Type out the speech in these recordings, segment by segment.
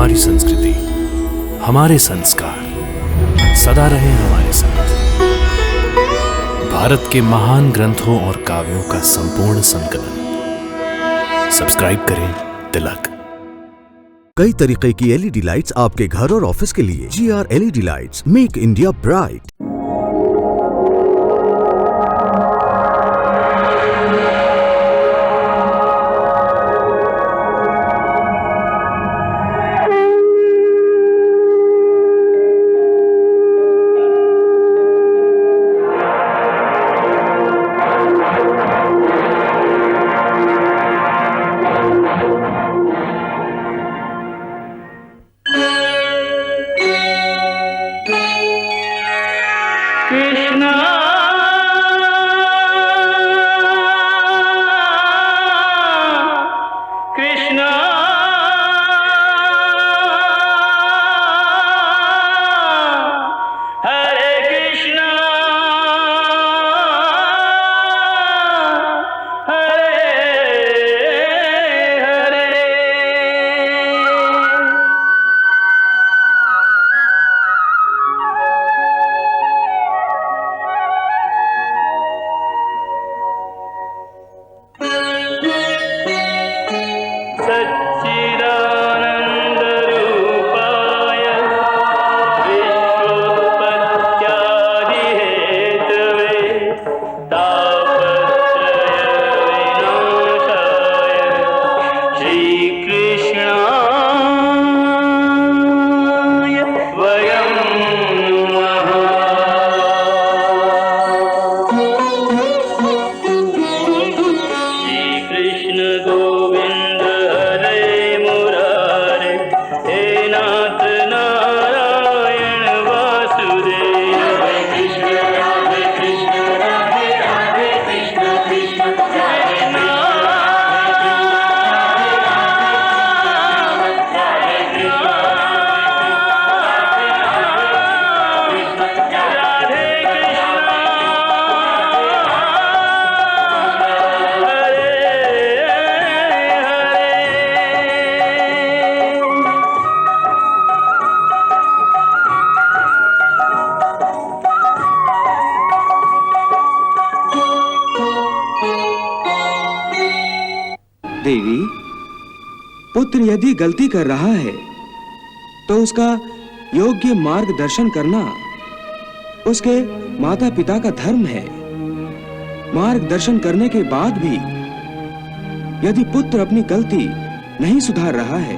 हमारी संस्कृति, हमारे संस्कार सदा रहे हमारे साथ। भारत के महान ग्रंथों और काव्यों का संपूर्ण संकलन। सब्सक्राइब करें तिलक। कई तरीके की एलईडी लाइट्स आपके घर और ऑफिस के लिए। GR LED lights, make India bright. देवी, पुत्र यदि गलती कर रहा है तो उसका योग्य मार्गदर्शन करना उसके माता पिता का धर्म है। मार्गदर्शन करने के बाद भी यदि पुत्र अपनी गलती नहीं सुधार रहा है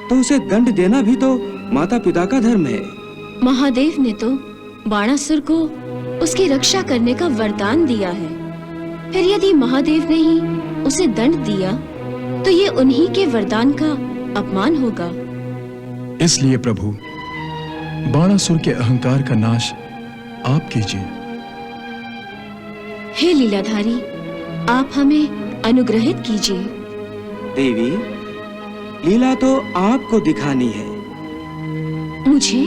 तो उसे दंड देना भी तो माता पिता का धर्म है। महादेव ने तो बाणासुर को उसकी रक्षा करने का वरदान दिया है, फिर यदि महादेव ने ही उसे दंड दिया तो ये उन्हीं के वरदान का अपमान होगा। इसलिए प्रभु, बाणासुर के अहंकार का नाश आप कीजिए। हे लीलाधारी, आप हमें अनुग्रहित कीजिए। देवी, लीला तो आपको दिखानी है। मुझे?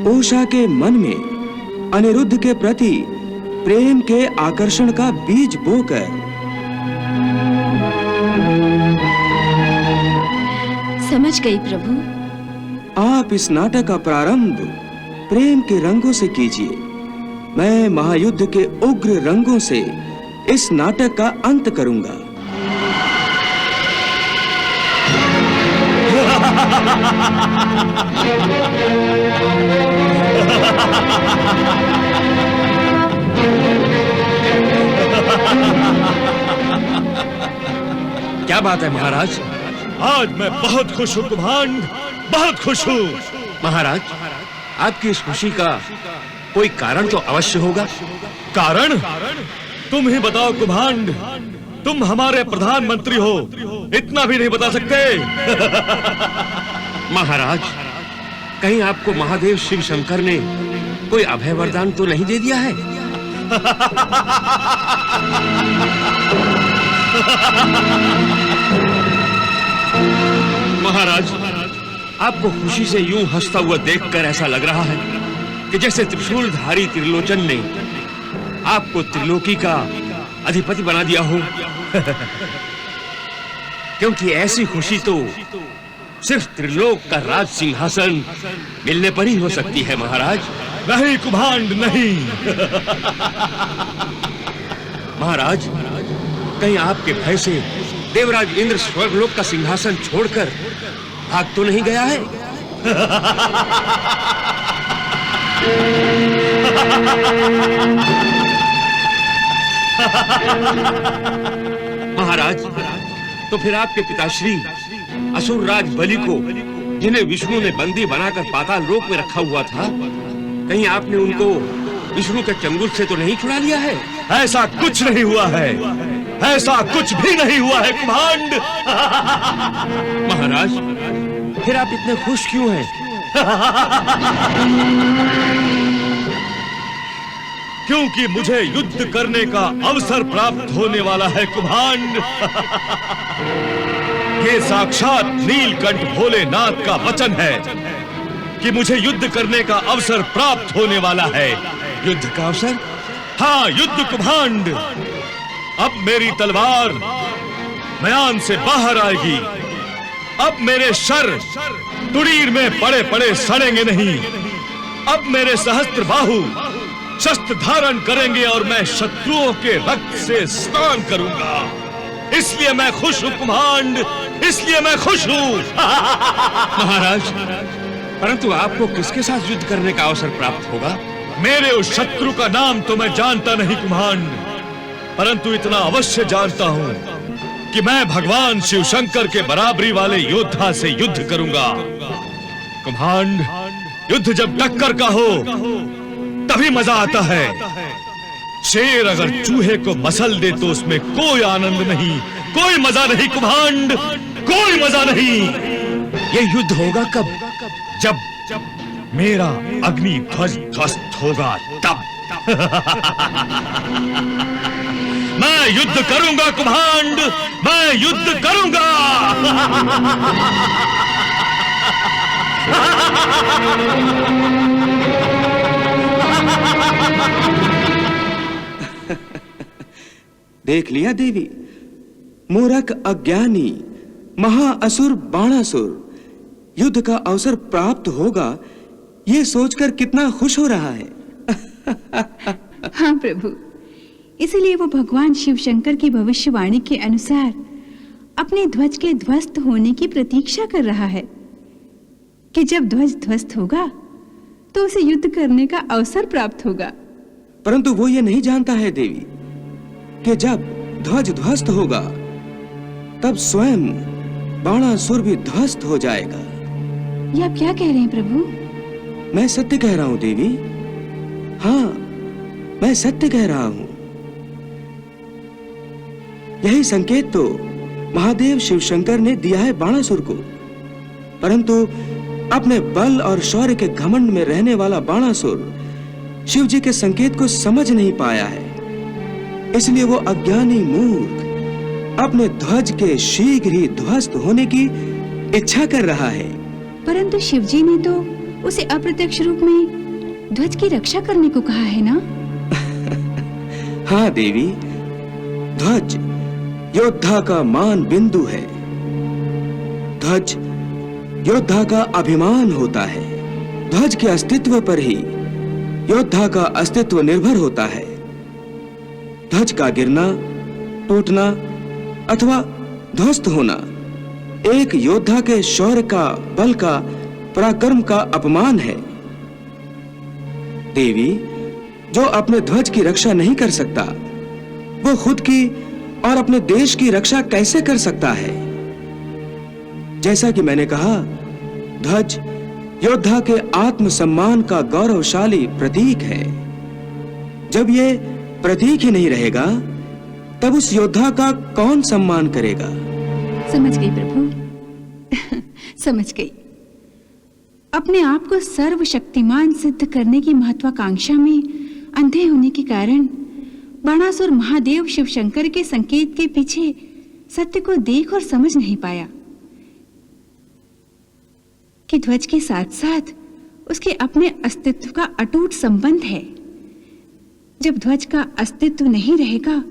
उषा के मन में अनिरुद्ध के प्रति प्रेम के आकर्षण का बीज बोकर। समझ गई प्रभु। आप इस नाटक का प्रारंभ प्रेम के रंगों से कीजिए। मैं महायुद्ध के उग्र रंगों से इस नाटक का अंत करूंगा। क्या बात है महाराज? आज मैं बहुत खुश हूँ कुभांड, बहुत खुश हूँ। महाराज, आपकी इस खुशी का कोई कारण तो अवश्य होगा। कारण? तुम ही बताओ कुभांड, तुम हमारे प्रधानमंत्री हो, इतना भी नहीं बता सकते? महाराज, कहीं आपको महादेव शिव शंकर ने कोई अभय वरदान तो नहीं दे दिया है? महाराज, आपको खुशी से यूं हंसता हुआ देखकर ऐसा लग रहा है कि जैसे त्रिशूलधारी त्रिलोचन ने आपको त्रिलोकी का अधिपति बना दिया हो। क्योंकि ऐसी खुशी तो सिर्फ त्रिलोक का राज सिंहासन मिलने पर ही हो सकती है महाराज। नहीं कुभांड, नहीं। महाराज, कहीं आपके भय से देवराज इंद्र स्वर्गलोक का सिंहासन छोड़कर भाग तो नहीं गया है? महाराज, तो फिर आपके पिताश्री असुर राज बलि को, जिन्हें विष्णु ने बंदी बनाकर पाताल लोक में रखा हुआ था, कहीं आपने उनको विष्णु के चंगुल से तो नहीं छुड़ा लिया है? ऐसा कुछ नहीं हुआ है, ऐसा कुछ भी नहीं हुआ है कुभांड। महाराज, फिर आप इतने खुश क्यों हैं? क्योंकि मुझे युद्ध करने का अवसर प्राप्त होने वाला है कुभांड। ये साक्षात नीलकंठ भोलेनाथ का वचन है कि मुझे युद्ध करने का अवसर प्राप्त होने वाला है। युद्ध का अवसर? हाँ, युद्ध कुभांड। अब मेरी तलवार म्यान से बाहर आएगी। अब मेरे शर तुड़ीर में पड़े पड़े सड़ेंगे नहीं। अब मेरे सहस्त्र बाहु शस्त्र धारण करेंगे और मैं शत्रुओं के रक्त से स्नान करूंगा। इसलिए मैं खुश हूं कुभांड, इसलिए मैं खुश हूं। महाराज, परंतु आपको किसके साथ युद्ध करने का अवसर प्राप्त होगा? मेरे उस शत्रु का नाम तो मैं जानता नहीं कुभांड, परंतु इतना अवश्य जानता हूं कि मैं भगवान शिव शंकर के बराबरी वाले योद्धा से युद्ध करूंगा। कुभांड, युद्ध जब टक्कर का हो तभी मजा आता है। शेर अगर चूहे को मसल दे तो उसमें कोई आनंद नहीं, कोई मजा नहीं कुभांड, कोई मजा नहीं। ये युद्ध होगा कब? जब मेरा अग्नि ध्वज ध्वस्त होगा तब। मैं युद्ध करूंगा कुभांड, मैं युद्ध करूंगा। देख लिया देवी, मूर्ख अज्ञानी महाअसुर बाणासुर युद्ध का अवसर प्राप्त होगा, ये सोचकर कितना खुश हो रहा है। हाँ प्रभु, इसीलिए वो भगवान शिव शंकर की भविष्यवाणी के अनुसार अपने ध्वज के ध्वस्त होने की प्रतीक्षा कर रहा है कि जब ध्वज ध्वस्त होगा तो उसे युद्ध करने का अवसर प्राप्त होगा। परंतु वो ये नहीं जानता है देवी कि जब ध्वज ध्वस्त होगा तब स्वयं बाणासुर भी ध्वस्त हो जाएगा। ये आप क्या कह रहे हैं प्रभु? मैं सत्य कह रहा हूं देवी, हाँ मैं सत्य कह रहा हूं। यही संकेत तो महादेव शिव शंकर ने दिया है बाणासुर को, परंतु अपने बल और शौर्य के घमंड में रहने वाला बाणासुर शिव जी के संकेत को समझ नहीं पाया है। इसलिए वो अज्ञानी मूर्ख अपने ध्वज के शीघ्र ही ध्वस्त होने की इच्छा कर रहा है। परंतु शिव जी ने तो उसे अप्रत्यक्ष रूप में ध्वज की रक्षा करने को कहा है ना? हाँ देवी, ध्वज योद्धा का मान बिंदु है। ध्वज योद्धा का अभिमान होता है। ध्वज के अस्तित्व पर ही योद्धा का अस्तित्व निर्भर होता है। ध्वज का गिरना, टूटना अथवा ध्वस्त होना एक योद्धा के शौर्य का, बल का, पराक्रम का अपमान है। देवी, जो अपने ध्वज की रक्षा नहीं कर सकता, वो खुद की और अपने देश की रक्षा कैसे कर सकता है? जैसा कि मैंने कहा, ध्वज योद्धा के आत्मसम्मान का गौरवशाली प्रतीक है। जब ये प्रतीक ही नहीं रहेगा, तब उस योद्धा का कौन सम्मान करेगा? समझ गई प्रभु, समझ गई। अपने आप को सर्वशक्तिमान सिद्ध करने की महत्वाकांक्षा में अंधे होने के कारण बाणासुर महादेव शिव शंकर के संकेत के पीछे सत्य को देख और समझ नहीं पाया कि ध्वज के साथ साथ उसके अपने अस्तित्व का अटूट संबंध है। जब ध्वज का अस्तित्व नहीं रहेगा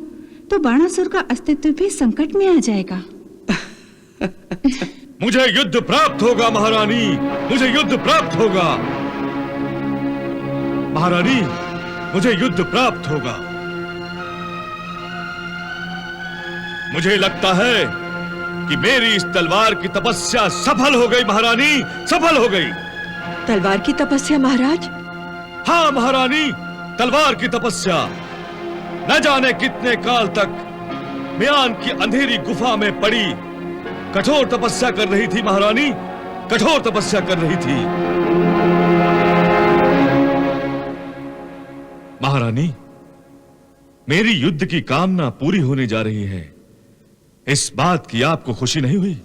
तो बाणासुर का अस्तित्व भी संकट में आ जाएगा। मुझे युद्ध प्राप्त होगा महारानी, मुझे युद्ध प्राप्त होगा महारानी, मुझे युद्ध प्राप्त होगा। मुझे लगता है कि मेरी इस तलवार की तपस्या सफल हो गई महारानी, सफल हो गई। तलवार की तपस्या महाराज? हाँ महारानी, तलवार की तपस्या। न जाने कितने काल तक म्यान की अंधेरी गुफा में पड़ी कठोर तपस्या कर रही थी महारानी, कठोर तपस्या कर रही थी। महारानी, मेरी युद्ध की कामना पूरी होने जा रही है। इस बात की आपको खुशी नहीं हुई?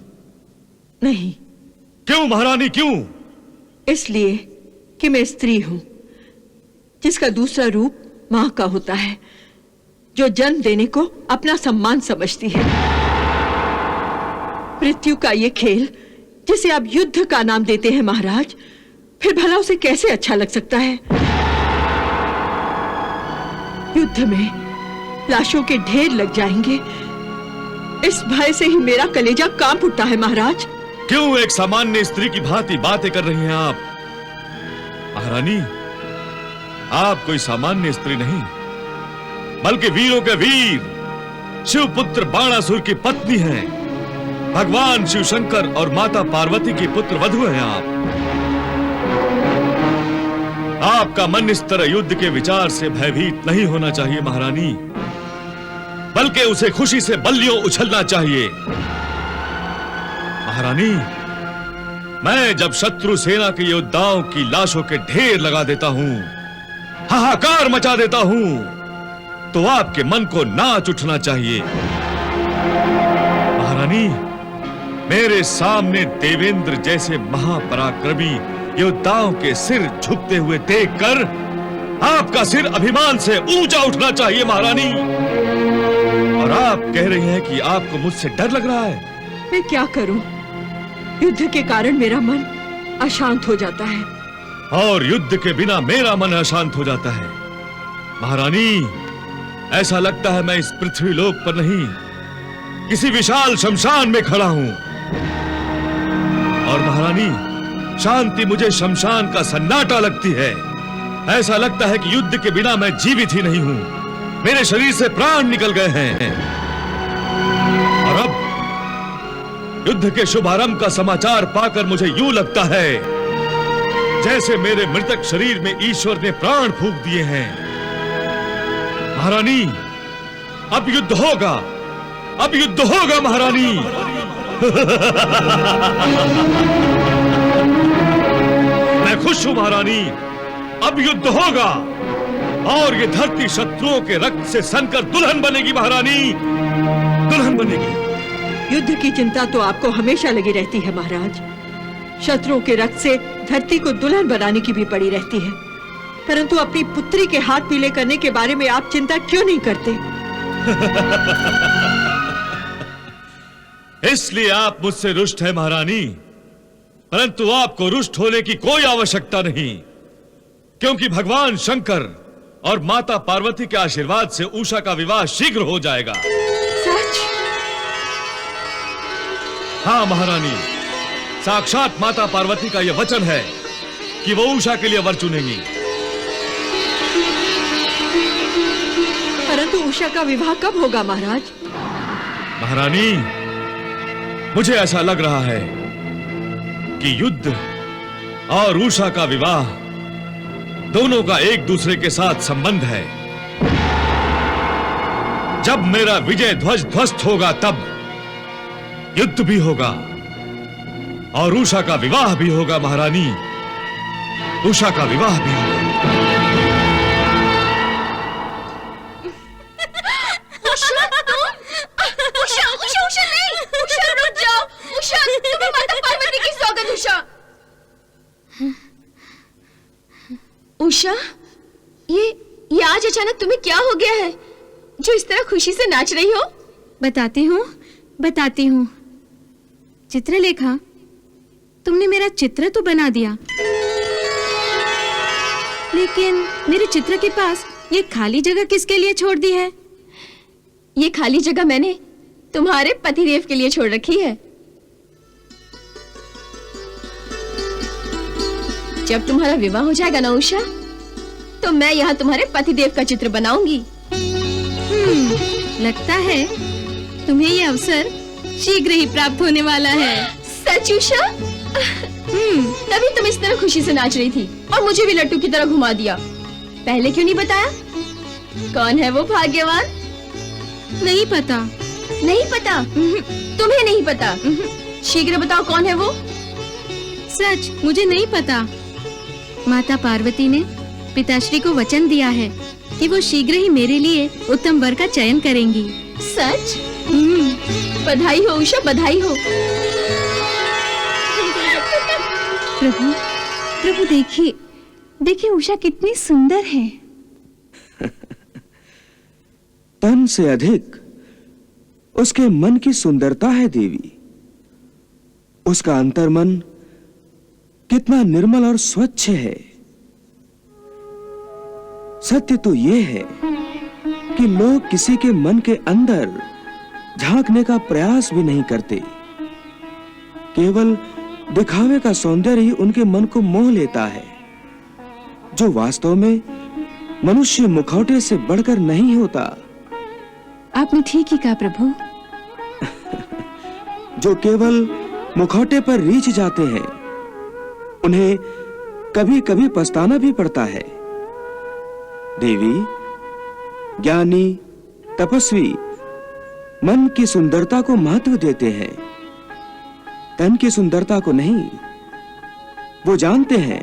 नहीं। क्यों महारानी, क्यों? इसलिए कि मैं स्त्री हूं, जिसका दूसरा रूप मां का होता है, जो जन्म देने को अपना सम्मान समझती है। मृत्यु का ये खेल, जिसे आप युद्ध का नाम देते हैं महाराज, फिर भला उसे कैसे अच्छा लग सकता है? युद्ध में लाशों के ढेर लग जाएंगे, इस भय से ही मेरा कलेजा कांप उठता है महाराज। क्यों एक सामान्य स्त्री की भांति बातें कर रही हैं आप? महारानी, आप कोई सामान्य स्त्री नहीं, बल्कि वीरों के वीर शिवपुत्र बाणासुर की पत्नी हैं। भगवान शिव शंकर और माता पार्वती की पुत्र वधू हैं आप। आपका मन इस तरह युद्ध के विचार से भयभीत नहीं होना चाहिए महारानी, बल्कि उसे खुशी से बल्लियों उछलना चाहिए। महारानी, मैं जब शत्रु सेना के योद्धाओं की लाशों के ढेर लगा देता हूं, हाहाकार मचा देता हूं, तो आपके मन को नाच उठना चाहिए। महारानी, मेरे सामने देवेंद्र जैसे महापराक्रमी योद्धाओं के सिर झुकते हुए देखकर आपका सिर अभिमान से ऊंचा उठना चाहिए महारानी। और आप कह रही हैं कि आपको मुझसे डर लग रहा है। मैं क्या करूं? युद्ध के कारण मेरा मन अशांत हो जाता है। और युद्ध के बिना मेरा मन अशांत हो जाता है। महारानी, ऐसा लगता है मैं इस पृथ्वी लोक पर नहीं, किसी विशाल शमशान में खड़ा हूं। और महारानी, शांति मुझे शमशान का सन्नाटा लगती है। ऐसा लगता है कि युद्ध के बिना मैं जीवित ही नहीं हूं, मेरे शरीर से प्राण निकल गए हैं। और अब युद्ध के शुभारंभ का समाचार पाकर मुझे यूं लगता है जैसे मेरे मृतक शरीर में ईश्वर ने प्राण फूंक दिए हैं। महारानी, अब युद्ध होगा, अब युद्ध होगा महारानी। मैं खुश हूं महारानी, अब युद्ध होगा और ये धरती शत्रुओं के रक्त से सनकर दुल्हन बनेगी महारानी, दुल्हन बनेगी। युद्ध की चिंता तो आपको हमेशा लगी रहती है महाराज। शत्रुओं के रक्त से धरती को दुल्हन बनाने की भी पड़ी रहती है, परंतु अपनी पुत्री के हाथ पीले करने के बारे में आप चिंता क्यों नहीं करते? इसलिए आप मुझसे रुष्ट हैं महारानी, परंतु आपको रुष्ट होने की कोई आवश्यकता नहीं, क्योंकि भगवान शंकर और माता पार्वती के आशीर्वाद से उषा का विवाह शीघ्र हो जाएगा। सच? हाँ महारानी, साक्षात माता पार्वती का यह वचन है कि वो उषा के लिए वर चुनेंगी। परंतु उषा का विवाह कब होगा महाराज? महारानी, मुझे ऐसा लग रहा है कि युद्ध और उषा का विवाह दोनों का एक दूसरे के साथ संबंध है। जब मेरा विजय ध्वज ध्वस्त होगा तब युद्ध भी होगा और उषा का विवाह भी होगा महारानी, उषा का विवाह भी होगा। उषा, ये आज अचानक तुम्हें क्या हो गया है जो इस तरह खुशी से नाच रही हो? बताती हूँ। चित्रलेखा, तुमने मेरा चित्र तो बना दिया, लेकिन मेरे चित्र के पास ये खाली जगह किसके लिए छोड़ दी है? ये खाली जगह मैंने तुम्हारे पतिदेव के लिए छोड़ रखी है। जब तुम्हारा विवाह हो जाएगा ना उषा, तो मैं यहाँ तुम्हारे पतिदेव का चित्र बनाऊंगी। लगता है तुम्हें ये अवसर शीघ्र ही प्राप्त होने वाला है। सच उषा? तभी तुम इस तरह खुशी से नाच रही थी और मुझे भी लट्टू की तरह घुमा दिया। पहले क्यों नहीं बताया? कौन है वो भाग्यवान? नहीं पता। नहीं पता? तुम्हें नहीं पता? शीघ्र बताओ कौन है वो? सच मुझे नहीं पता। माता पार्वती ने पिताश्री को वचन दिया है कि वो शीघ्र ही मेरे लिए उत्तम वर का चयन करेंगी। सच? बधाई हो उषा, बधाई हो। प्रभु, प्रभु देखिए, देखिए उषा कितनी सुंदर है। तन से अधिक उसके मन की सुंदरता है देवी। उसका अंतर्मन कितना निर्मल और स्वच्छ है। सत्य तो यह है कि लोग किसी के मन के अंदर झांकने का प्रयास भी नहीं करते। केवल दिखावे का सौंदर्य ही उनके मन को मोह लेता है, जो वास्तव में मनुष्य मुखौटे से बढ़कर नहीं होता। आपने ठीक ही कहा प्रभु। जो केवल मुखौटे पर रीछ जाते हैं, उन्हें कभी कभी पछताना भी पड़ता है। देवी, ज्ञानी, तपस्वी मन की सुंदरता को महत्व देते हैं, तन की सुंदरता को नहीं। वो जानते हैं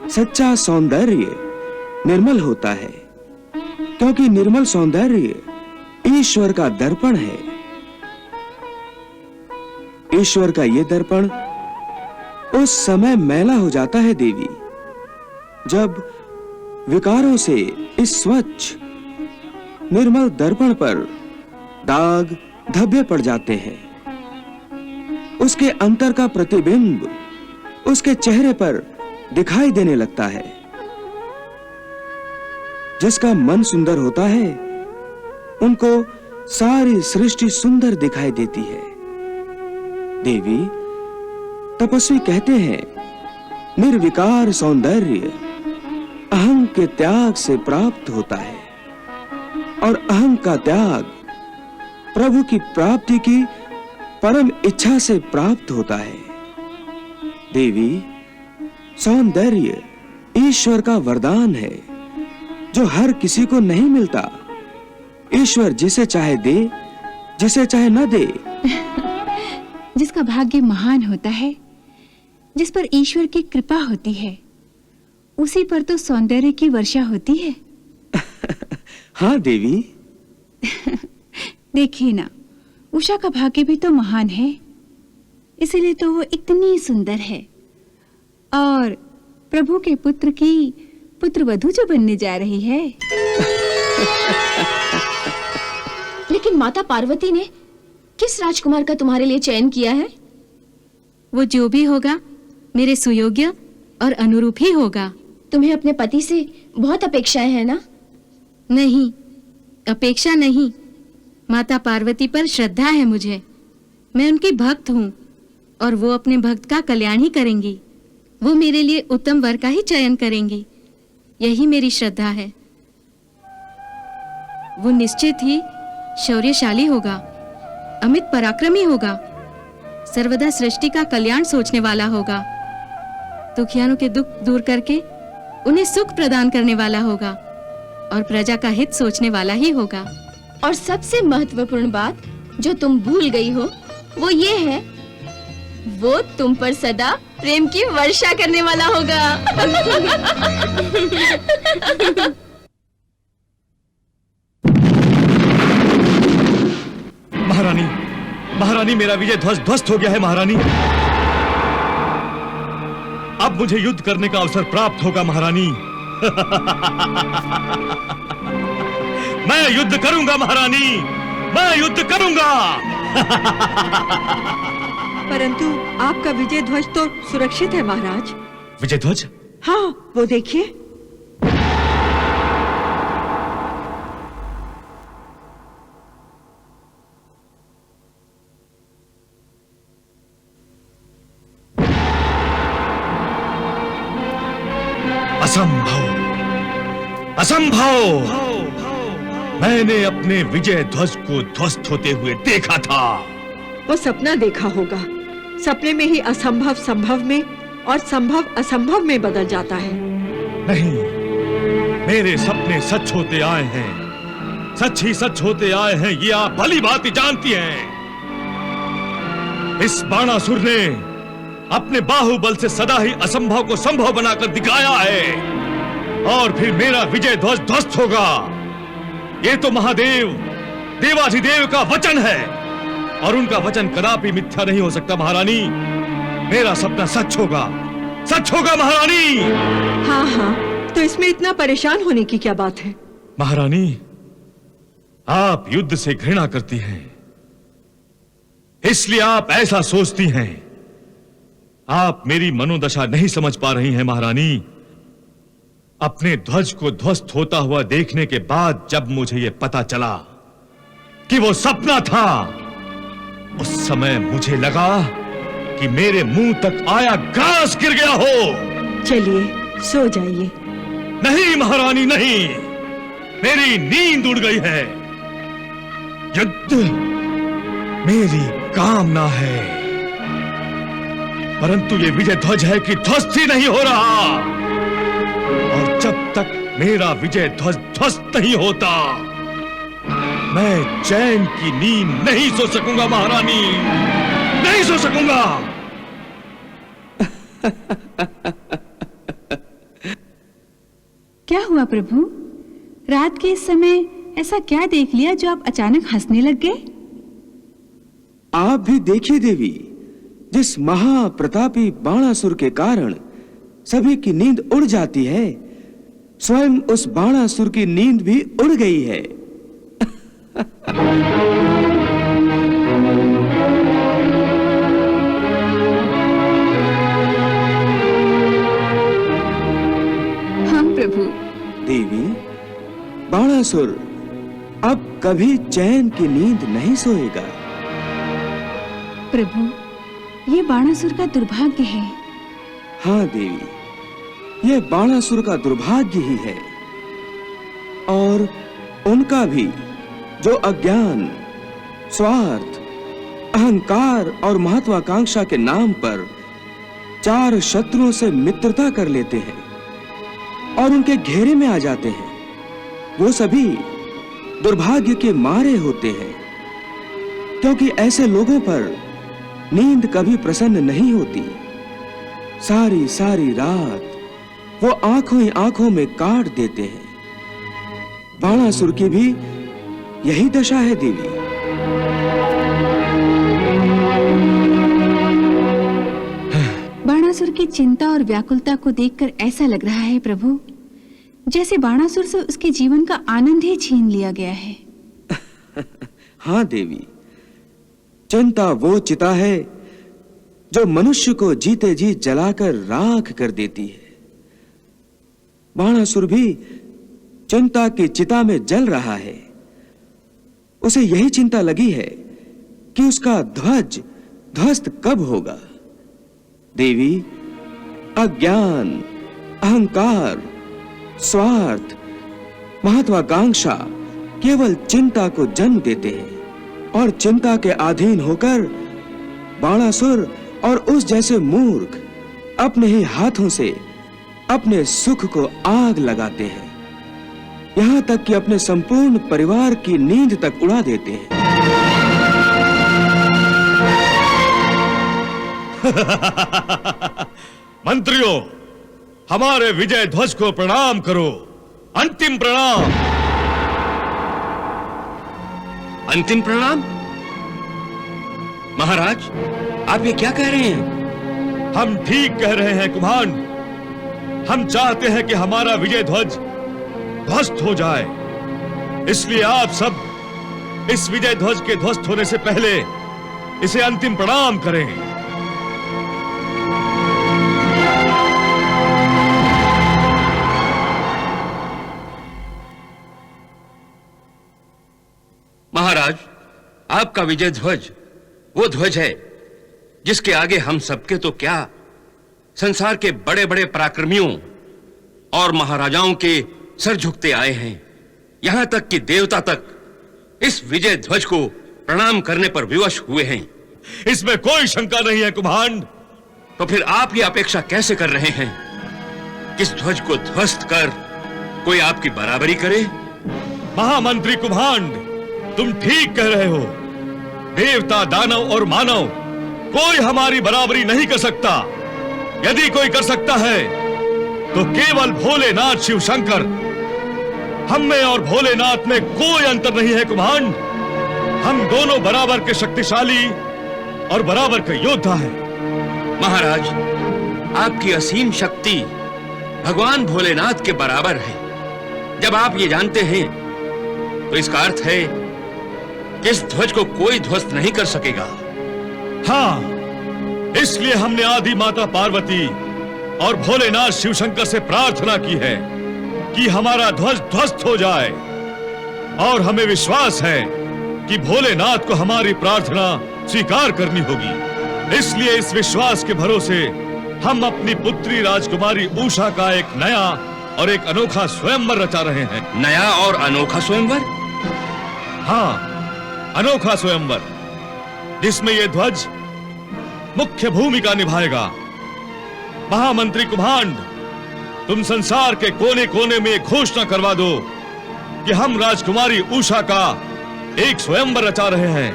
सच्चा सौंदर्य निर्मल होता है, क्योंकि निर्मल सौंदर्य ईश्वर का दर्पण है। ईश्वर का ये दर्पण उस समय मैला हो जाता है देवी, जब विकारों से इस स्वच्छ निर्मल दर्पण पर दाग धब्बे पड़ जाते हैं। उसके अंतर का प्रतिबिंब उसके चेहरे पर दिखाई देने लगता है। जिसका मन सुंदर होता है, उनको सारी सृष्टि सुंदर दिखाई देती है। देवी, तपस्वी कहते हैं निर्विकार सौंदर्य अहं के त्याग से प्राप्त होता है, और अहं का त्याग प्रभु की प्राप्ति की परम इच्छा से प्राप्त होता है। देवी, सौंदर्य ईश्वर का वरदान है, जो हर किसी को नहीं मिलता। ईश्वर जिसे चाहे दे, जिसे चाहे न दे। जिसका भाग्य महान होता है, जिस पर ईश्वर की कृपा होती है, उसी पर तो सौंदर्य की वर्षा होती है। हाँ देवी। देखिए ना, उषा का भाग्य भी तो महान है, इसलिए तो वो इतनी सुंदर है। और प्रभु के पुत्र की पुत्रवधू जो बनने जा रही है। लेकिन माता पार्वती ने किस राजकुमार का तुम्हारे लिए चयन किया है? वो जो भी होगा मेरे सुयोग्य और अनुरूप ही होगा। तुम्हें अपने पति से बहुत अपेक्षाएं हैं ना? नहीं, अपेक्षा नहीं, माता पार्वती पर श्रद्धा है मुझे। मैं उनकी भक्त हूँ और वो अपने भक्त का कल्याण ही करेंगी। वो मेरे लिए उत्तम वर का ही चयन करेंगी, यही मेरी श्रद्धा है। वो निश्चित ही शौर्यशाली होगा, अमित पराक्रमी होगा, सर्वदा सृष्टि का कल्याण सोचने वाला होगा, दुखियारों के दुख दूर करके उन्हें सुख प्रदान करने वाला होगा और प्रजा का हित सोचने वाला ही होगा। और सबसे महत्वपूर्ण बात जो तुम भूल गई हो, वो ये है, वो तुम पर सदा प्रेम की वर्षा करने वाला होगा। महारानी, महारानी, मेरा विजय ध्वज ध्वस्त हो गया है महारानी। अब मुझे युद्ध करने का अवसर प्राप्त होगा महारानी। मैं युद्ध करूंगा महारानी, मैं युद्ध करूंगा। परंतु आपका विजय ध्वज तो सुरक्षित है महाराज। विजय ध्वज? हाँ, वो देखिए। असंभव, असंभव। मैंने अपने विजय ध्वज को ध्वस्त होते हुए देखा था। वो सपना देखा होगा। सपने में ही असंभव संभव में और संभव असंभव में बदल जाता है। नहीं, मेरे सपने सच होते आए हैं, सच ही सच होते आए हैं, ये आप भली भांति जानती हैं। इस बाणासुर ने अपने बाहुबल से सदा ही असंभव को संभव बनाकर दिखाया है, और फिर मेरा विजय ध्वज ध्वस्त होगा। ये तो महादेव, देवाधिदेव का वचन है, और उनका वचन कदापि मिथ्या नहीं हो सकता महारानी। मेरा सपना सच होगा, सच होगा महारानी। हाँ हाँ, तो इसमें इतना परेशान होने की क्या बात है? महारानी, आप युद्ध से घृणा करती हैं, इसलिए आप ऐसा सोचती हैं। आप मेरी मनोदशा नहीं समझ पा रही हैं महारानी। अपने ध्वज को ध्वस्त होता हुआ देखने के बाद जब मुझे यह पता चला कि वो सपना था, उस समय मुझे लगा कि मेरे मुंह तक आया घास गिर गया हो। चलिए सो जाइए। नहीं महारानी, नहीं, मेरी नींद उड़ गई है। युद्ध मेरी कामना है, परंतु ये विजय ध्वज है कि ध्वस्त ही नहीं हो रहा, और जब तक मेरा विजय ध्वज ध्वस्त नहीं होता, मैं चैन की नींद नहीं सो सकूंगा महारानी, नहीं सो सकूंगा। क्या हुआ प्रभु? रात के इस समय ऐसा क्या देख लिया जो आप अचानक हंसने लग गए? आप भी देखिए देवी, जिस महाप्रतापी बाणासुर के कारण सभी की नींद उड़ जाती है, स्वयं उस बाणासुर की नींद भी उड़ गई है। हाँ प्रभु। देवी, बाणासुर अब कभी चैन की नींद नहीं सोएगा। प्रभु, ये बाणासुर का दुर्भाग्य है। हाँ देवी, यह बाणासुर का दुर्भाग्य ही है, और उनका भी, जो अज्ञान, स्वार्थ, अहंकार और महत्वाकांक्षा के नाम पर चार शत्रुओं से मित्रता कर लेते हैं और उनके घेरे में आ जाते हैं। वो सभी दुर्भाग्य के मारे होते हैं, क्योंकि ऐसे लोगों पर नींद कभी प्रसन्न नहीं होती। सारी सारी रात वो आंखों ही आंखों में काट देते हैं। बाणासुर की भी यही दशा है देवी। बाणासुर की चिंता और व्याकुलता को देखकर ऐसा लग रहा है प्रभु, जैसे बाणासुर से उसके जीवन का आनंद ही छीन लिया गया है। हाँ देवी, चिंता वो चिता है जो मनुष्य को जीते जी जलाकर राख कर देती है। बाणासुर भी चिंता की चिता में जल रहा है। उसे यही चिंता लगी है कि उसका ध्वज ध्वस्त कब होगा। देवी, अज्ञान, अहंकार, स्वार्थ, महत्वाकांक्षा केवल चिंता को जन्म देते हैं, और चिंता के अधीन होकर बाणासुर और उस जैसे मूर्ख अपने ही हाथों से अपने सुख को आग लगाते हैं, यहां तक कि अपने संपूर्ण परिवार की नींद तक उड़ा देते हैं। मंत्रियों, हमारे विजय ध्वज को प्रणाम करो, अंतिम प्रणाम। अंतिम प्रणाम? महाराज, आप ये क्या कह रहे हैं? हम ठीक कह रहे हैं कुम्हान। हम चाहते हैं कि हमारा विजय ध्वज ध्वस्त हो जाए, इसलिए आप सब इस विजय ध्वज के ध्वस्त होने से पहले इसे अंतिम प्रणाम करें। महाराज, आपका विजय ध्वज वो ध्वज है जिसके आगे हम सबके तो क्या, संसार के बड़े बड़े पराक्रमियों और महाराजाओं के सर झुकते आए हैं। यहां तक कि देवता तक इस विजय ध्वज को प्रणाम करने पर विवश हुए हैं। इसमें कोई शंका नहीं है कुम्हांड। तो फिर आप ये अपेक्षा कैसे कर रहे हैं कि इस ध्वज को ध्वस्त कर कोई आपकी बराबरी करे? महामंत्री कुम्हांड, तुम ठीक कह रहे हो। देवता, दानव और मानव कोई हमारी बराबरी नहीं कर सकता। यदि कोई कर सकता है तो केवल भोलेनाथ शिव शंकर। हम में और भोलेनाथ में कोई अंतर नहीं है कुम्हांड। हम दोनों बराबर के शक्तिशाली और बराबर के योद्धा हैं। महाराज, आपकी असीम शक्ति भगवान भोलेनाथ के बराबर है। जब आप ये जानते हैं तो इसका अर्थ है कि इस ध्वज को कोई ध्वस्त नहीं कर सकेगा। हाँ, इसलिए हमने आदि माता पार्वती और भोलेनाथ शिवशंकर से प्रार्थना की है कि हमारा ध्वज ध्वस्त हो जाए। और हमें विश्वास है कि भोलेनाथ को हमारी प्रार्थना स्वीकार करनी होगी। इसलिए इस विश्वास के भरोसे हम अपनी पुत्री राजकुमारी उषा का एक नया और एक अनोखा स्वयंवर रचा रहे हैं। नया और अनोखा स्वयंवर? हाँ, अनोखा स्वयंवर, जिसमें यह ध्वज मुख्य भूमिका निभाएगा। महामंत्री कुम्हांड, तुम संसार के कोने कोने में घोषणा करवा दो कि हम राजकुमारी उषा का एक स्वयंवर रचा रहे हैं,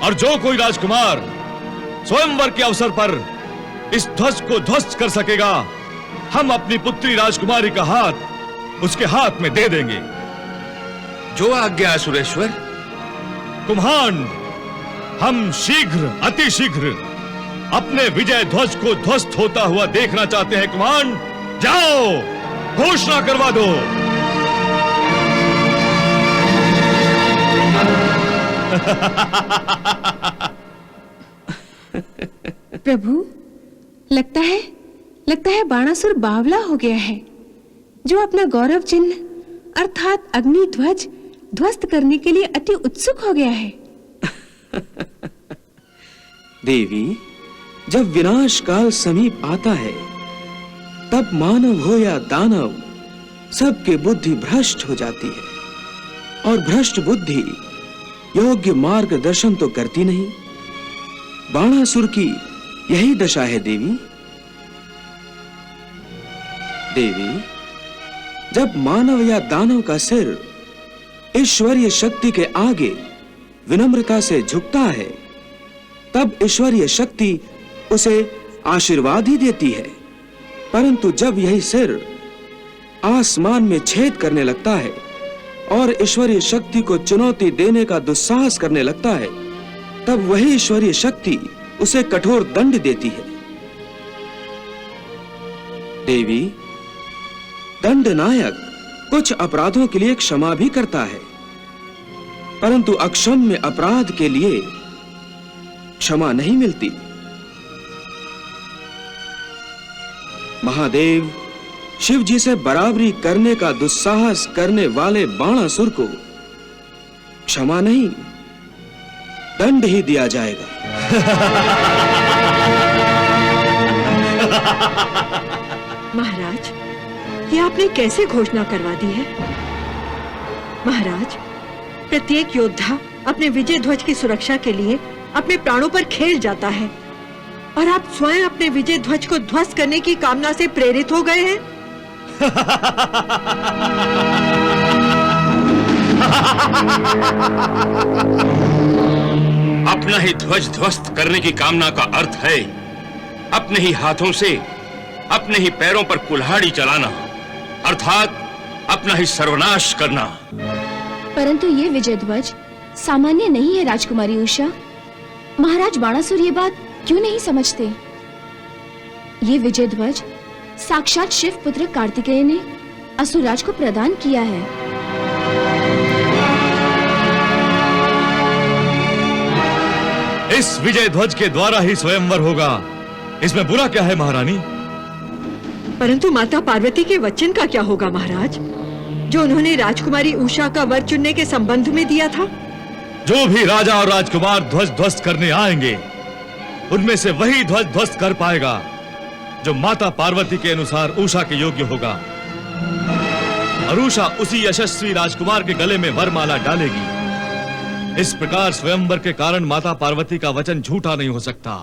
और जो कोई राजकुमार स्वयंवर के अवसर पर इस ध्वज को ध्वस्त कर सकेगा, हम अपनी पुत्री राजकुमारी का हाथ उसके हाथ में दे देंगे। जो आज्ञा सुरेश्वर। कुम्हांड, हम शीघ्र, अति शीघ्र अपने विजय ध्वज को ध्वस्त होता हुआ देखना चाहते हैं। कुम्हांड, जाओ, घोषणा करवा दो। प्रभु, लगता है बाणासुर बावला हो गया है, जो अपना गौरव चिन्ह अर्थात अग्नि ध्वज ध्वस्त करने के लिए अति उत्सुक हो गया है। देवी, जब विनाश काल समीप आता है, तब मानव हो या दानव, सबके बुद्धि भ्रष्ट हो जाती है। और भ्रष्ट बुद्धि योग्य मार्गदर्शन तो करती नहीं। बाणासुर की यही दशा है देवी। देवी, जब मानव या दानव का सिर ईश्वरीय शक्ति के आगे विनम्रता से झुकता है, तब ईश्वरीय शक्ति उसे आशीर्वाद ही देती है। परंतु जब यही सिर आसमान में छेद करने लगता है और ईश्वरीय शक्ति को चुनौती देने का दुस्साहस करने लगता है, तब वही ईश्वरीय शक्ति उसे कठोर दंड देती है। देवी, दंड नायक कुछ अपराधों के लिए क्षमा भी करता है, परंतु अक्षम्य अपराध के लिए क्षमा नहीं मिलती। महादेव शिव जी से बराबरी करने का दुस्साहस करने वाले बाणासुर को क्षमा नहीं, दंड ही दिया जाएगा। महाराज, ये आपने कैसे घोषणा करवा दी है? महाराज, प्रत्येक योद्धा अपने विजय ध्वज की सुरक्षा के लिए अपने प्राणों पर खेल जाता है, और आप स्वयं अपने विजय ध्वज को ध्वस्त करने की कामना से प्रेरित हो गए हैं। अपना ही ध्वज ध्वस्त करने की कामना का अर्थ है अपने ही हाथों से अपने ही पैरों पर कुल्हाड़ी चलाना, अर्थात अपना ही सर्वनाश करना। परंतु ये विजय ध्वज सामान्य नहीं है राजकुमारी उषा। महाराज बाणासुर ये बात क्यों नहीं समझते? ये विजय ध्वज साक्षात शिव पुत्र कार्तिकेय ने असुरराज को प्रदान किया है। इस विजय ध्वज के द्वारा ही स्वयंवर होगा। इसमें बुरा क्या है महारानी? परंतु माता पार्वती के वचन का क्या होगा महाराज, जो उन्होंने राजकुमारी उषा का वर चुनने के संबंध में दिया था? जो भी राजा और राजकुमार ध्वज ध्वस्त करने आएंगे, उनमें से वही ध्वज ध्वस्त कर पाएगा जो माता पार्वती के अनुसार उषा के योग्य होगा। अरुषा उसी यशस्वी राजकुमार के गले में वरमाला डालेगी। इस प्रकार स्वयंवर के कारण माता पार्वती का वचन झूठा नहीं हो सकता।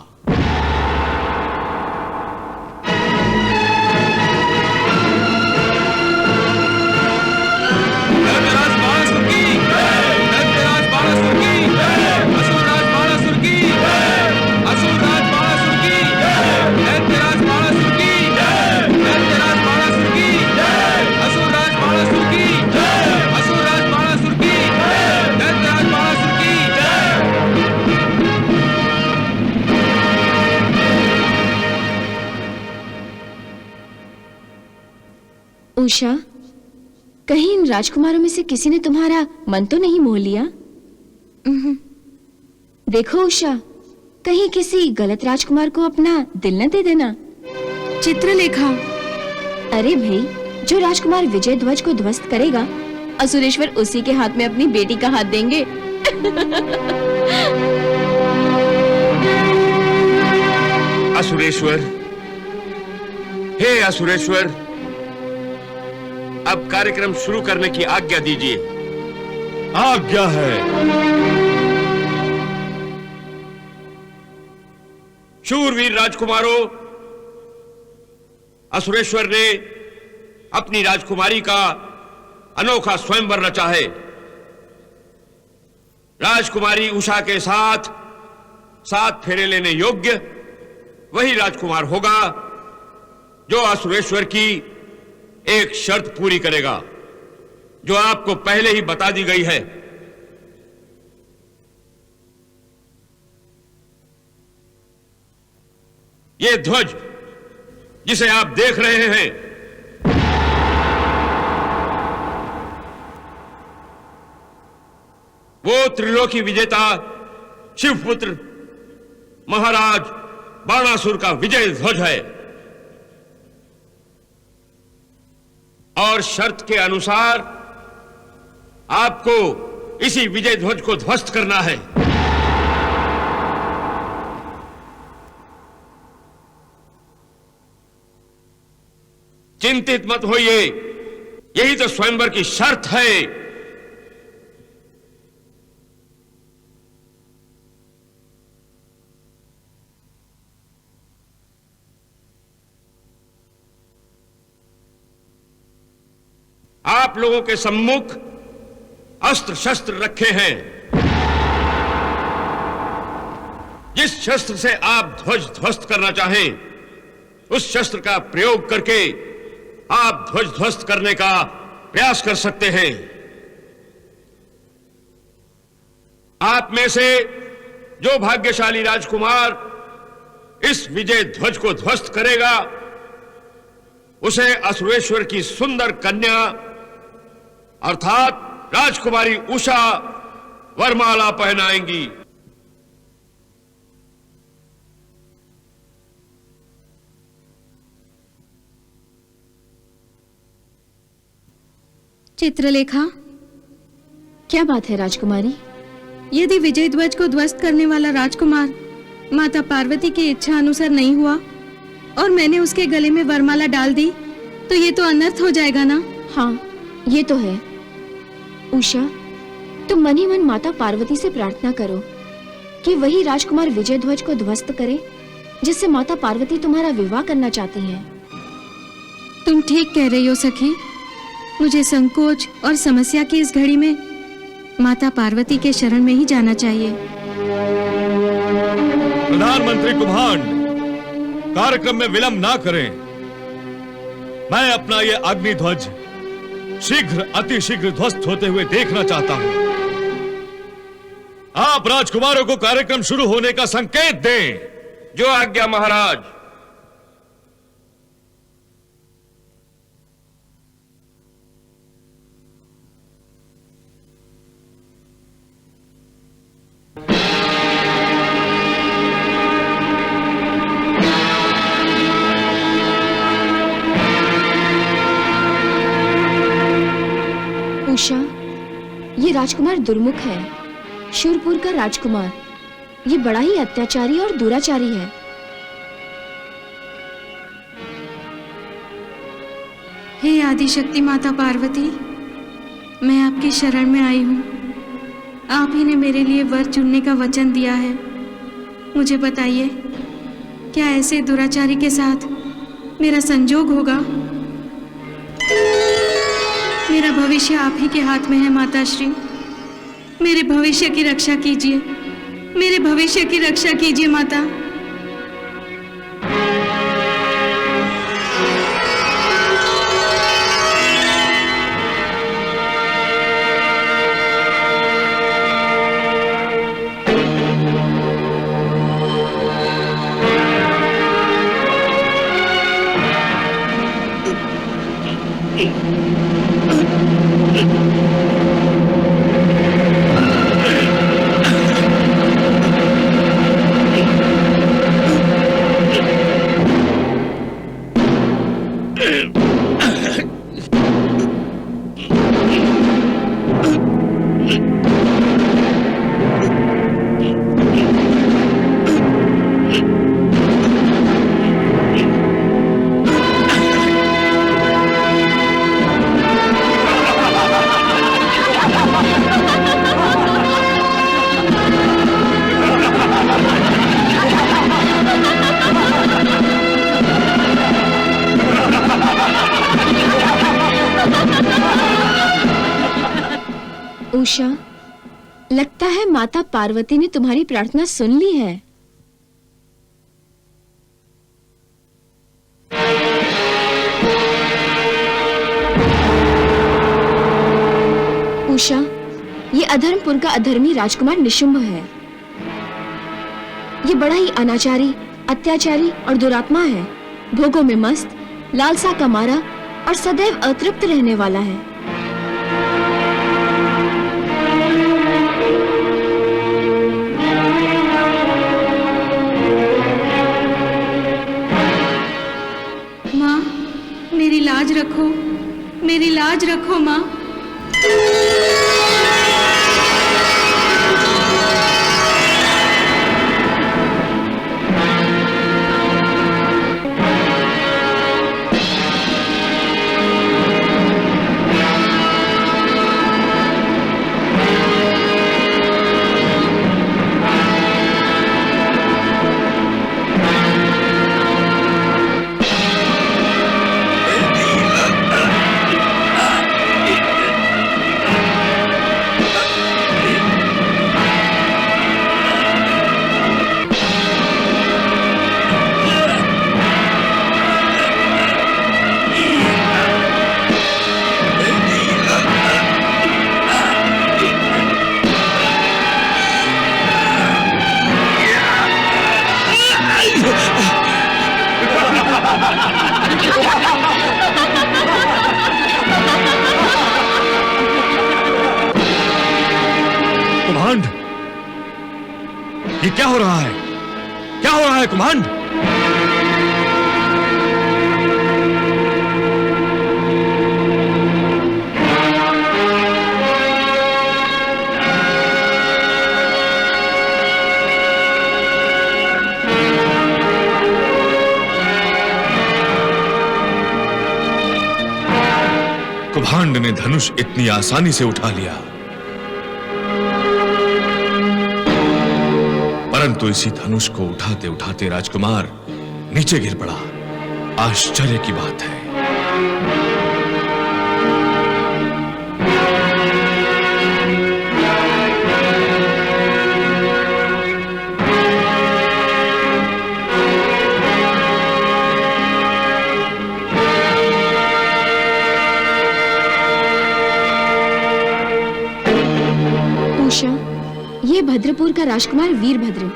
उषा, कहीं इन राजकुमारों में से किसी ने तुम्हारा मन तो नहीं मोह लिया? देखो उषा, कहीं किसी गलत राजकुमार को अपना दिल न दे देना। चित्रलेखा, अरे भाई, जो राजकुमार विजय ध्वज को ध्वस्त करेगा, असुरेश्वर उसी के हाथ में अपनी बेटी का हाथ देंगे। असुरेश्वर, हे असुरेश्वर, अब कार्यक्रम शुरू करने की आज्ञा दीजिए। आज्ञा है। शूरवीर राजकुमारों, असुरेश्वर ने अपनी राजकुमारी का अनोखा स्वयंवर रचा है। राजकुमारी उषा के साथ 7 फेरे लेने योग्य वही राजकुमार होगा जो असुरेश्वर की एक शर्त पूरी करेगा, जो आपको पहले ही बता दी गई है। यह ध्वज जिसे आप देख रहे हैं, वो त्रिलोकी विजेता शिवपुत्र महाराज बाणासुर का विजय ध्वज है। और शर्त के अनुसार आपको इसी विजय ध्वज को ध्वस्त करना है। चिंतित मत होइए, यही तो स्वयंवर की शर्त है। आप लोगों के सम्मुख अस्त्र शस्त्र रखे हैं। जिस शस्त्र से आप ध्वज ध्वस्त करना चाहें, उस शस्त्र का प्रयोग करके आप ध्वज ध्वस्त करने का प्रयास कर सकते हैं। आप में से जो भाग्यशाली राजकुमार इस विजय ध्वज को ध्वस्त करेगा, उसे असुरेश्वर की सुंदर कन्या अर्थात राजकुमारी उषा वरमाला पहनाएंगी। चित्रलेखा, क्या बात है राजकुमारी? यदि विजय ध्वज को ध्वस्त करने वाला राजकुमार माता पार्वती की इच्छा अनुसार नहीं हुआ और मैंने उसके गले में वरमाला डाल दी, तो ये तो अनर्थ हो जाएगा ना? हाँ, ये तो है। उषा, तुम मन ही मन माता पार्वती से प्रार्थना करो कि वही राजकुमार विजय ध्वज को ध्वस्त करे जिससे माता पार्वती तुम्हारा विवाह करना चाहती हैं। तुम ठीक कह रही हो सखी। मुझे संकोच और समस्या की इस घड़ी में माता पार्वती के शरण में ही जाना चाहिए। प्रधानमंत्री कुम्हांड, कार्यक्रम में विलंब ना करें। मैं अपना ये अग्नि ध्वज शीघ्र अति शीघ्र ध्वस्त होते हुए देखना चाहता हूं। आप राजकुमारों को कार्यक्रम शुरू होने का संकेत दें। जो आज्ञा महाराज। उषा, ये राजकुमार दुर्मुख है, शूरपुर का राजकुमार। ये बड़ा ही अत्याचारी और दुराचारी है। हे आदिशक्ति माता पार्वती, मैं आपकी शरण में आई हूँ। आप ही ने मेरे लिए वर चुनने का वचन दिया है। मुझे बताइए, क्या ऐसे दुराचारी के साथ मेरा संजोग होगा? मेरा भविष्य आप ही के हाथ में है माता श्री। मेरे भविष्य की रक्षा कीजिए, मेरे भविष्य की रक्षा कीजिए माता। उषा, लगता है माता पार्वती ने तुम्हारी प्रार्थना सुन ली है। उषा, ये अधर्मपुर का अधर्मी राजकुमार निशुंभ है। ये बड़ा ही अनाचारी, अत्याचारी और दुरात्मा है। भोगों में मस्त, लालसा का मारा और सदैव अतृप्त रहने वाला है। मेरी लाज रखो, मेरी लाज रखो माँ। कुमांड, ये क्या हो रहा है? क्या हो रहा है कुमांड? कुम्हांड ने धनुष इतनी आसानी से उठा लिया, परंतु इसी धनुष को उठाते उठाते राजकुमार नीचे गिर पड़ा। आश्चर्य की बात है। उषा, ये भद्रपुर का राजकुमार वीरभद्र,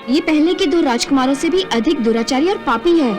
ये पहले के 2 राजकुमारों से भी अधिक दुराचारी और पापी है।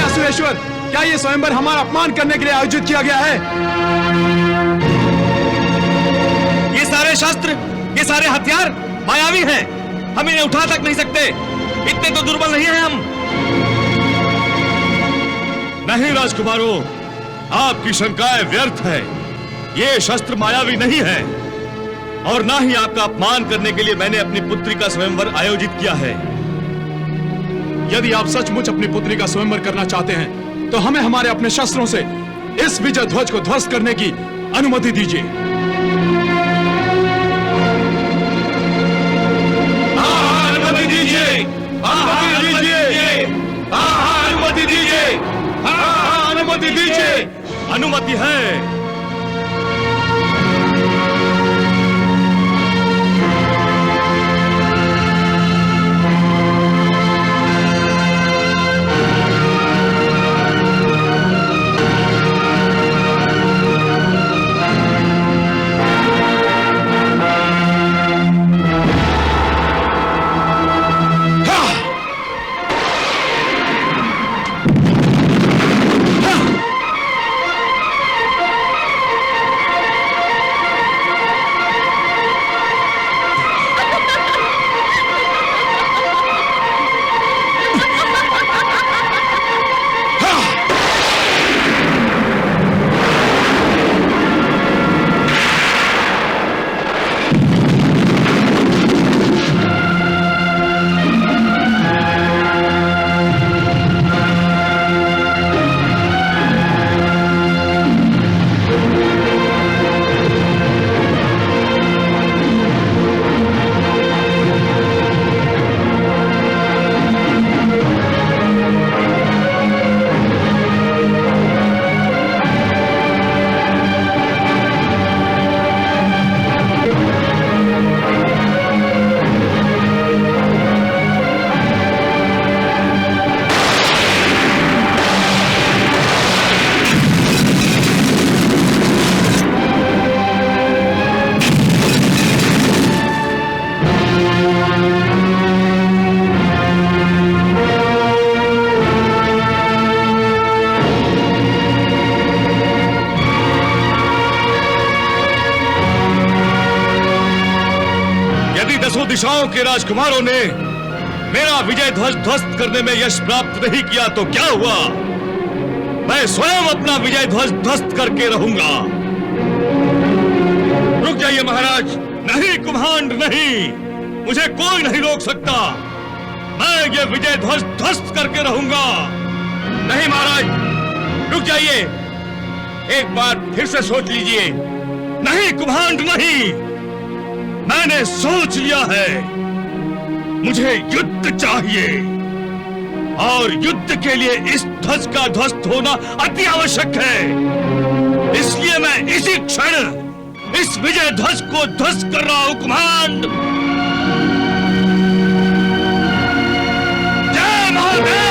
असुरेश्वर, क्या ये स्वयंवर हमारा अपमान करने के लिए आयोजित किया गया है? ये सारे शस्त्र, ये सारे हथियार मायावी हैं। हम इन्हें उठा तक नहीं सकते। इतने तो दुर्बल नहीं हैं हम। नहीं राजकुमारों, आपकी शंकाएं व्यर्थ है। ये शस्त्र मायावी नहीं है और ना ही आपका अपमान करने के लिए मैंने अपनी पुत्री का स्वयंवर आयोजित किया है। यदि आप सचमुच अपनी पुत्री का स्वयंवर करना चाहते हैं तो हमें हमारे अपने शस्त्रों से इस विजय ध्वज को ध्वस्त करने की अनुमति दीजिए। अनुमति दीजिए, अनुमति दीजिए, अनुमति दीजिए। अनुमति है। दिशाओं के राजकुमारों ने मेरा विजय ध्वज ध्वस्त करने में यश प्राप्त नहीं किया तो क्या हुआ? मैं स्वयं अपना विजय ध्वज ध्वस्त करके रहूंगा। रुक जाइए महाराज। नहीं कुम्हांड, नहीं, मुझे कोई नहीं रोक सकता। मैं ये विजय ध्वज ध्वस्त करके रहूंगा। नहीं महाराज, रुक जाइए, एक बार फिर से सोच लीजिए। नहीं कुम्हांड, नहीं, मैंने सोच लिया है। मुझे युद्ध चाहिए और युद्ध के लिए इस ध्वज का ध्वस्त होना अति आवश्यक है। इसलिए मैं इसी क्षण इस विजय ध्वज को ध्वस्त कर रहा हूं कुम्हांड। जय महादेव।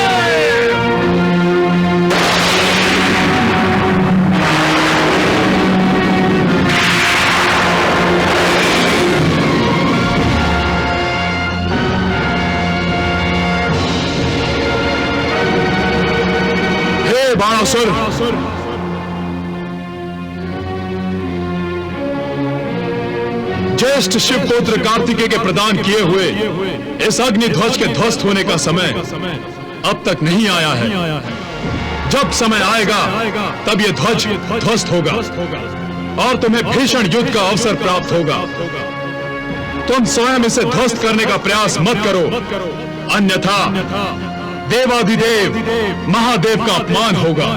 बाणासुर, ज्येष्ठ शिवपुत्र कार्तिकेय के प्रदान किए हुए इस अग्नि ध्वज के ध्वस्त होने का समय अब तक नहीं आया है। जब समय आएगा तब यह ध्वज ध्वस्त होगा और तुम्हें भीषण युद्ध का अवसर प्राप्त होगा। तुम स्वयं इसे ध्वस्त करने का प्रयास मत करो, अन्यथा देवाधिदेव महादेव का अपमान होगा।